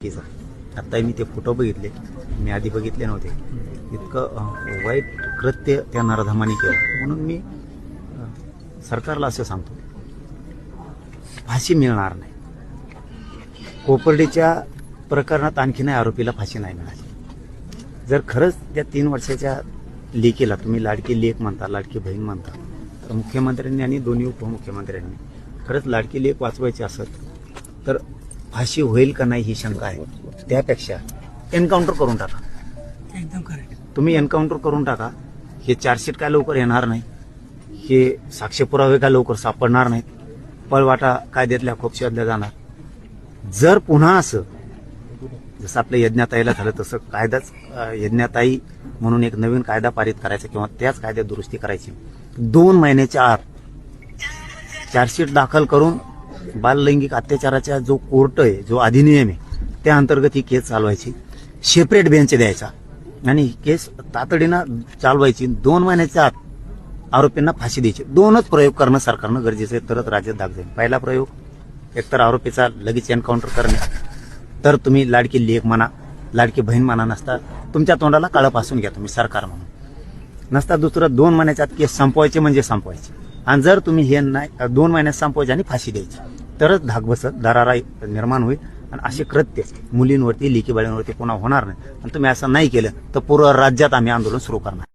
आता मी ते फोटो बघितले, मी आधी बघितले नव्हते. इतकं वाईट कृत्य त्या नराधमाने केलं. म्हणून मी सरकारला असं सांगतो, फाशी मिळणार नाही. कोपर्डीच्या प्रकरणात आणखीन आरोपीला फाशी नाही मिळाली. जर खरंच त्या 3 वर्षाच्या लेकीला तुम्ही लाडकी लेक म्हणता, लाडकी बहीण म्हणता, तर मुख्यमंत्र्यांनी आणि दोन्ही उपमुख्यमंत्र्यांनी खरंच लाडकी लेक वाचवायची असत तर फाशी होईल का नाही ही शंका आहे. त्यापेक्षा एन्काउंटर करून टाका. एकदम करेक्ट. तुम्ही एन्काउंटर करून टाका. हे चार्जशीट काय लवकर येणार नाही, हे साक्ष पुरावे काय लवकर सापडणार नाहीत, पळवाटा कायद्यातल्या खोप शोधल्या जाणार. जर पुन्हा असं जसं आपल्या यज्ञाताईला झालं तसं कायदाच यज्ञाताई म्हणून एक नवीन कायदा पारित करायचा किंवा त्याच कायद्यात दुरुस्ती करायची. 2 महिन्याच्या आत चार्जशीट दाखल करून बाललैंगिक अत्याचाराचा जो कोर्ट आहे, जो अधिनियम आहे, त्या अंतर्गत ही केस चालवायची. सेपरेट बेंच द्यायचा आणि ही केस तातडीनं चालवायची. 2 महिन्याच्या आत आरोपींना फाशी द्यायची. 2च प्रयोग करणं सरकारनं गरजेचं आहे, तरच राज्यात दाग जाईल. पहिला प्रयोग एकतर आरोपीचा लगेच एन्काउंटर करणे, तर तुम्ही लाडकी लेक म्हणा, लाडकी बहीण म्हणा, नसता तुमच्या तोंडाला काळं पासून घ्या तुम्ही सरकार म्हणून. नसता दुसरं 2 महिन्याच्या आत केस संपवायचे म्हणजे संपवायचे. आणि जर तुम्ही हे नाही 2 महिन्यात संपवायचे आणि फाशी द्यायची, तरच धाक बसत दरारा निर्माण होईल आणि असे कृत्य मुलींवरती, लेकी बाळींवरती पुन्हा होणार नाही. आणि तुम्ही असं नाही केलं तर पूर्ण राज्यात आम्ही आंदोलन सुरू करणार.